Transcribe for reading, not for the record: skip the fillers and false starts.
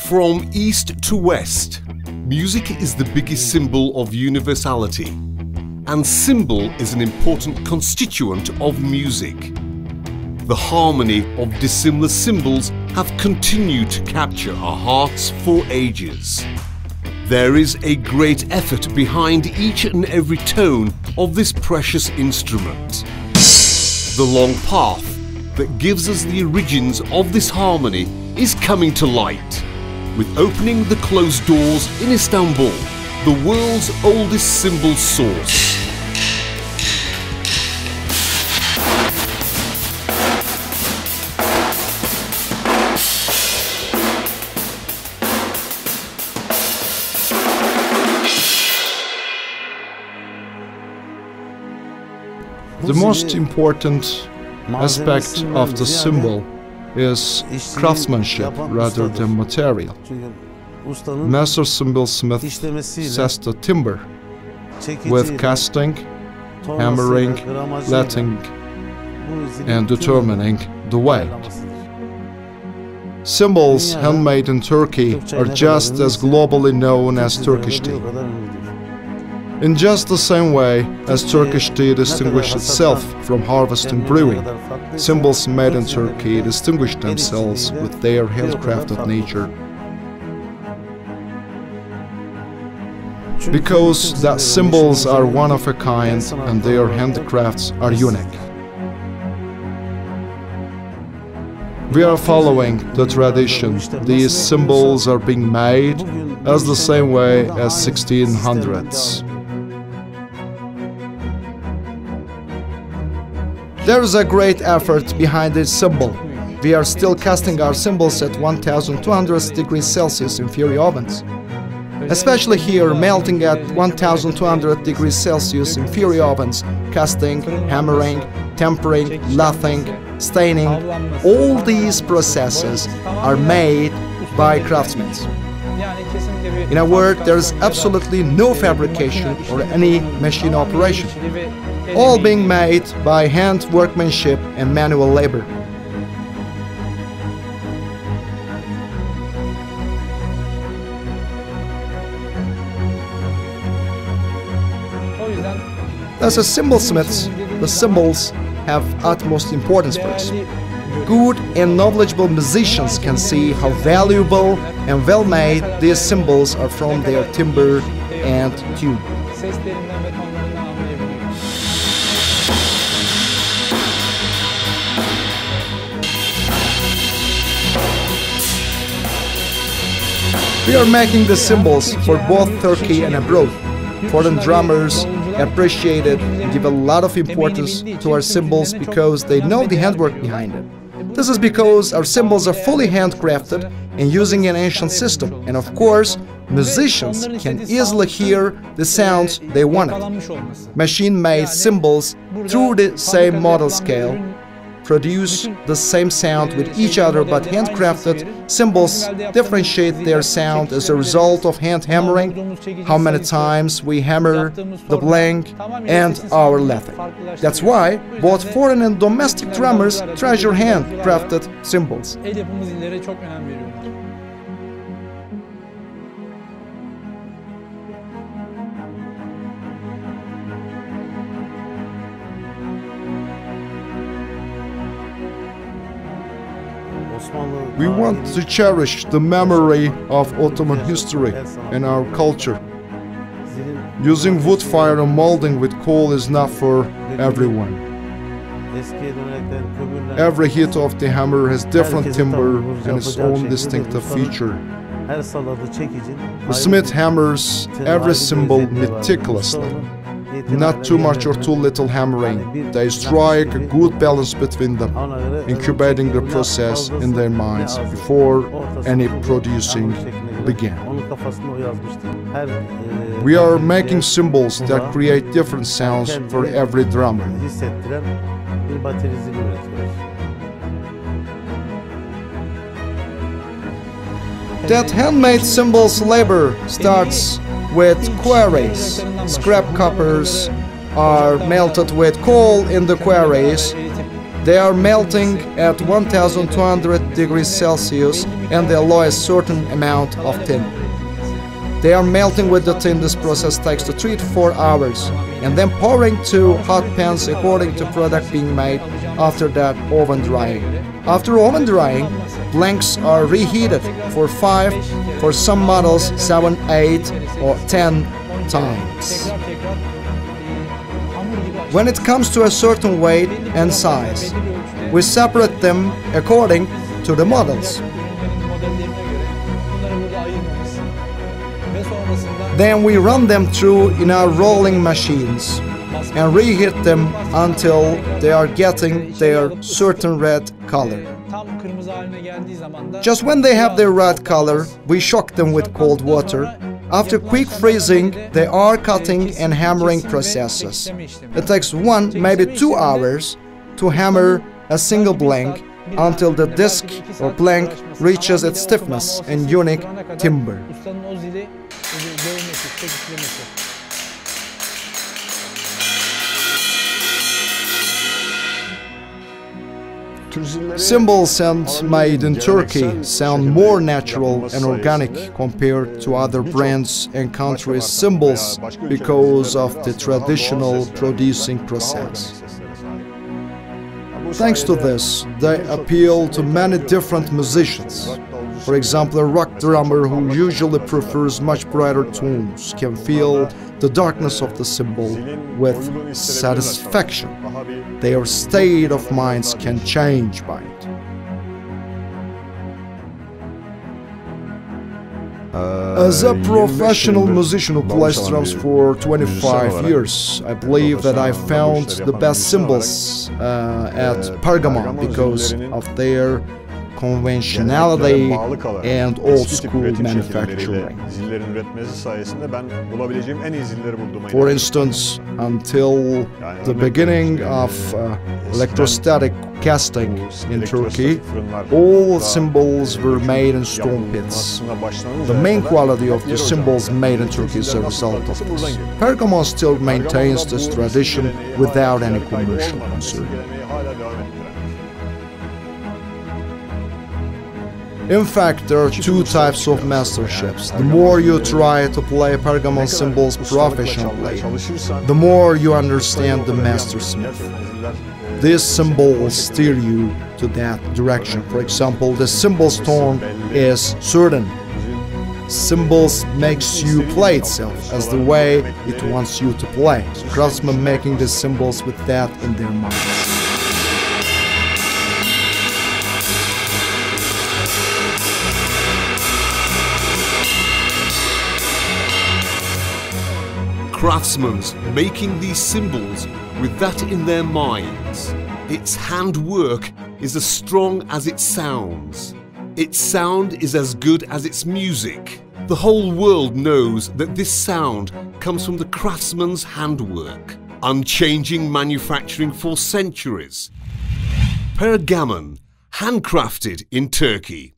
From east to west, music is the biggest symbol of universality, and cymbal is an important constituent of music. The harmony of dissimilar cymbals have continued to capture our hearts for ages. There is a great effort behind each and every tone of this precious instrument. The long path that gives us the origins of this harmony is coming to light, with opening the closed doors in Istanbul, the world's oldest cymbal source. The most important aspect of the cymbal is craftsmanship rather than material. Master cymbal smith sets the timber with casting, hammering, latting, and determining the weight. Cymbals handmade in Turkey are just as globally known as Turkish tea. In just the same way as Turkish tea distinguished itself from harvest and brewing, cymbals made in Turkey distinguish themselves with their handcrafted nature. Because that cymbals are one of a kind and their handcrafts are unique. We are following the tradition. These cymbals are being made as the same way as 1600s. There is a great effort behind this cymbal. We are still casting our cymbals at 1200 degrees Celsius in fury ovens. Especially here, melting at 1200 degrees Celsius in fury ovens, casting, hammering, tempering, lathing, staining, all these processes are made by craftsmen. In a word, there is absolutely no fabrication or any machine operation, all being made by hand workmanship and manual labor. As a cymbalsmiths, the cymbals have utmost importance for us. Good and knowledgeable musicians can see how valuable and well-made these cymbals are from their timbre and tune. We are making the cymbals for both Turkey and abroad. Foreign drummers appreciate it and give a lot of importance to our cymbals because they know the handwork behind it. This is because our cymbals are fully handcrafted and using an ancient system, and of course, musicians can easily hear the sounds they wanted. Machine-made cymbals, through the same model scale, produce the same sound with each other, but handcrafted cymbals differentiate their sound as a result of hand hammering, how many times we hammer, the blank, and our lathing. That's why both foreign and domestic drummers treasure handcrafted cymbals. We want to cherish the memory of Ottoman history and our culture. Using wood fire and molding with coal is not for everyone. Every hit of the hammer has different timbre and its own distinctive feature. The smith hammers every cymbal meticulously. Not too much or too little hammering. They strike a good balance between them, incubating the process in their minds before any producing began. We are making cymbals that create different sounds for every drummer. That handmade cymbals labor starts with quarries. Scrap coppers are melted with coal in the quarries, They are melting at 1200 degrees Celsius and they alloy a certain amount of tin. They are melting with the tin. This process takes 3 to 4 hours and then pouring to hot pans according to product being made. After that, oven drying. After oven drying, blanks are reheated for 5, for some models 7, 8 or 10 times. When it comes to a certain weight and size, we separate them according to the models. Then we run them through in our rolling machines and reheat them until they are getting their certain red color. Just when they have their red color, we shock them with cold water. After quick freezing, they are cutting and hammering processes. It takes 1, maybe 2 hours to hammer a single blank until the disc or blank reaches its stiffness and unique timbre. Cymbals made in Turkey sound more natural and organic compared to other brands and countries' cymbals because of the traditional producing process. Thanks to this, they appeal to many different musicians. For example, a rock drummer who usually prefers much brighter tones can feel the darkness of the cymbal with satisfaction. Their state of minds can change by it. As a professional musician who plays drums for 25 years, I believe that I found the best cymbals at Pergamon because of their conventionality and old-school manufacturing. For instance, until the beginning of electrostatic casting in Turkey, all cymbals were made in stone pits. The main quality of the cymbals made in Turkey is a result of this. Pergamon still maintains this tradition without any commercial concern. In fact, there are 2 types of masterships. The more you try to play Pergamon cymbals professionally, the more you understand the mastersmith. These cymbals steer you to that direction. For example, the cymbal's tone is certain. Cymbals makes you play itself as the way it wants you to play. Craftsmen making the cymbals with that in their minds. Craftsmen making these cymbals with that in their minds. Its handwork is as strong as it sounds. Its sound is as good as its music. The whole world knows that this sound comes from the craftsman's handwork. Unchanging manufacturing for centuries. Pergamon, handcrafted in Turkey.